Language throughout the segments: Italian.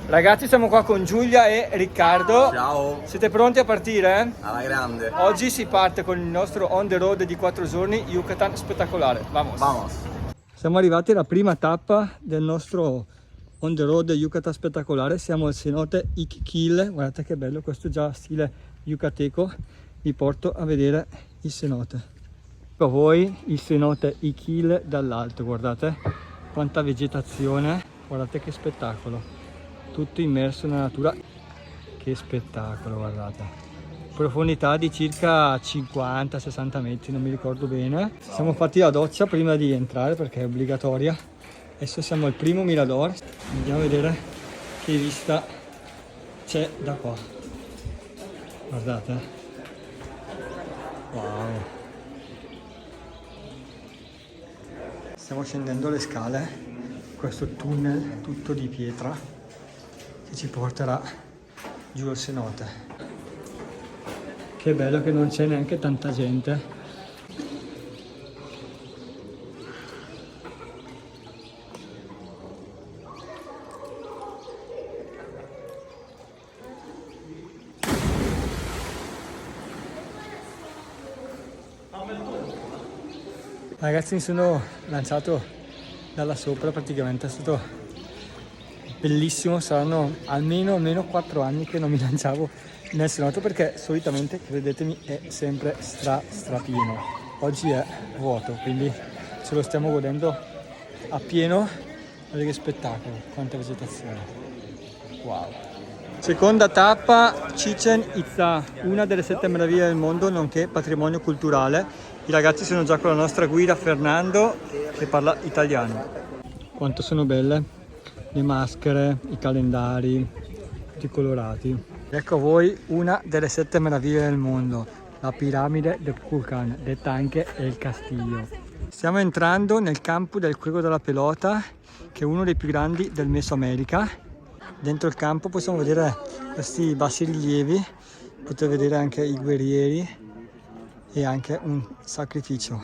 Ragazzi, siamo qua con Giulia e Riccardo. Ciao. Siete pronti a partire? Alla grande. Oggi si parte con il nostro on the road di 4 giorni, Yucatan spettacolare. Vamos. Vamos. Siamo arrivati alla prima tappa del nostro on the road Yucatan spettacolare. Siamo al cenote Iquiquil. Guardate che bello, questo è già stile yucateco. Vi porto a vedere il cenote. A voi il cenote Iquiquil dall'alto, guardate quanta vegetazione, guardate che spettacolo. Tutto immerso nella natura, che spettacolo, guardate. Profondità di circa 50-60 metri, non mi ricordo bene. Siamo fatti la doccia prima di entrare perché è obbligatoria. Adesso siamo al primo mirador, andiamo a vedere che vista c'è da qua. Guardate, wow. Stiamo scendendo le scale, questo tunnel tutto di pietra che ci porterà giù al cenote. Che bello che non c'è neanche tanta gente. Ragazzi, mi sono lanciato da là sopra, praticamente è stato bellissimo. Saranno almeno 4 anni che non mi lanciavo nel cenote perché solitamente, credetemi, è sempre strapieno. Oggi è vuoto, quindi ce lo stiamo godendo a pieno. Guardate che spettacolo, quanta vegetazione, wow. Seconda tappa, Chichén Itzá, una delle 7 meraviglie del mondo nonché patrimonio culturale. I ragazzi sono già con la nostra guida Fernando che parla italiano. Quanto sono belle le maschere, i calendari, tutti colorati. Ecco a voi una delle 7 meraviglie del mondo, la piramide del Kukulcán, detta anche El Castillo. Stiamo entrando nel campo del Juego della Pelota, che è uno dei più grandi del Mesoamerica. Dentro il campo possiamo vedere questi bassorilievi, potete vedere anche i guerrieri e anche un sacrificio.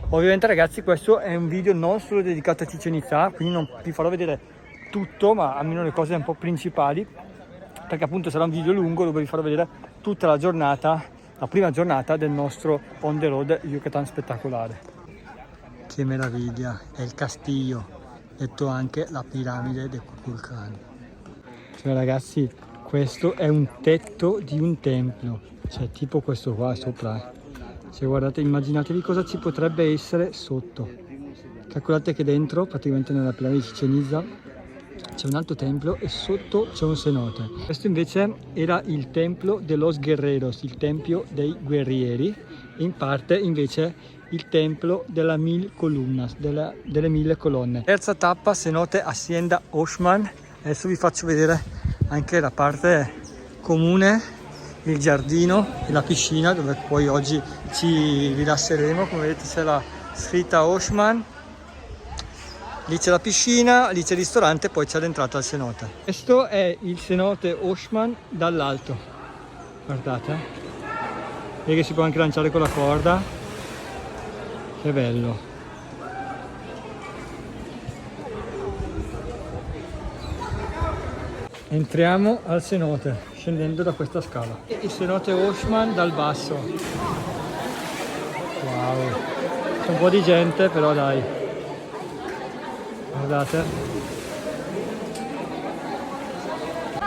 Ovviamente ragazzi, questo è un video non solo dedicato a Chichén Itzá, quindi non vi farò vedere tutto, ma almeno le cose un po' principali, perché appunto sarà un video lungo dove vi farò vedere tutta la giornata, la prima giornata del nostro on the road Yucatan spettacolare. Che meraviglia, è il Castillo, detto anche la piramide del Kukulcán. Cioè ragazzi, questo è un tetto di un templo, cioè tipo questo qua sopra. Se guardate, immaginatevi cosa ci potrebbe essere sotto. Calcolate che dentro, praticamente nella piramide di Chichén Itzá, c'è un altro templo e sotto c'è un cenote. Questo invece era il templo de los guerreros, il tempio dei guerrieri, e in parte invece il templo della mil columnas, delle 1000 colonne. Terza tappa, cenote Hacienda Oshman. Adesso vi faccio vedere anche la parte comune, il giardino e la piscina dove poi oggi ci rilasseremo. Come vedete c'è la scritta Oshman. Lì c'è la piscina, lì c'è il ristorante e poi c'è l'entrata al cenote. Questo è il cenote Oshman dall'alto. Guardate. Vedi che si può anche lanciare con la corda. Che bello. Entriamo al cenote, scendendo da questa scala. Il cenote Oshman dal basso. Wow. C'è un po' di gente, però dai. Guardate.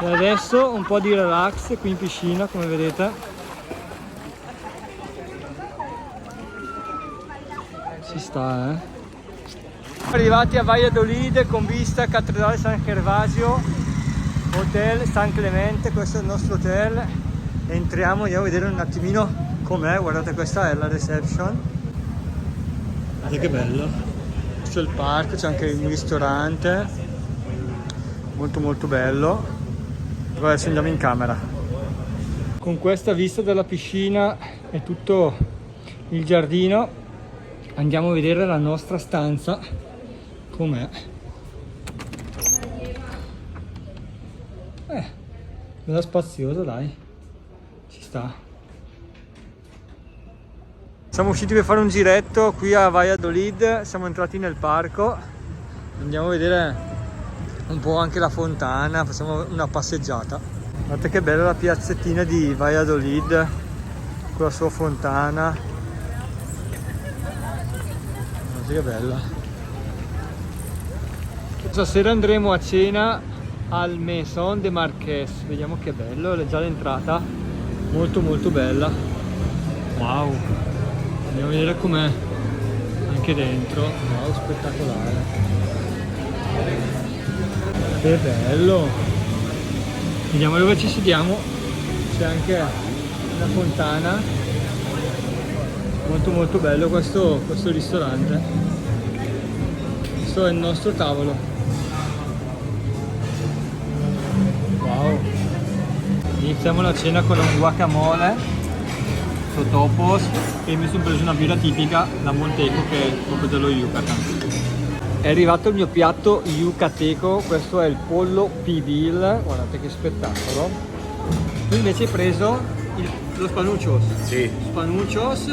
E adesso un po' di relax qui in piscina, come vedete. Ci sta, eh. Arrivati a Valladolid con vista a Cattedrale San Gervasio, Hotel San Clemente, questo è il nostro hotel. Entriamo, andiamo a vedere un attimino com'è. Guardate, questa è la reception. Guardate che bello. Questo è il parco, c'è anche un ristorante, molto bello. Adesso andiamo in camera. Con questa vista della piscina e tutto il giardino andiamo a vedere la nostra stanza com'è. Bella spaziosa, dai, ci sta. Siamo usciti per fare un giretto qui a Valladolid, siamo entrati nel parco, andiamo a vedere un po' anche la fontana, facciamo una passeggiata. Guardate che bella la piazzettina di Valladolid con la sua fontana. Guardate che bella. Stasera andremo a cena al Maison de Marquès, vediamo che bello, è già l'entrata, molto molto bella. Wow, andiamo a vedere com'è anche dentro. Wow, spettacolare, che bello. Vediamo dove ci sediamo, c'è anche una fontana, molto molto bello questo ristorante. Questo è il nostro tavolo. Wow, iniziamo la cena con un guacamole, totopos, e mi sono preso una birra tipica, la Monteco, che è proprio dello Yucatan. È arrivato il mio piatto yucateco, questo è il pollo pibil, guardate che spettacolo. Tu invece hai preso lo spanuchos. Sì. Spanuchos,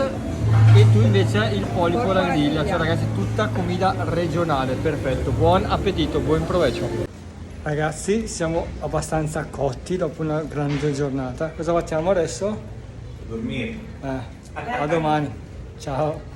e tu invece il polipo alla griglia, cioè ragazzi tutta comida regionale, perfetto. Buon appetito, buon provecio. Ragazzi, siamo abbastanza cotti dopo una grande giornata. Cosa facciamo adesso? Dormire. A domani. Ciao.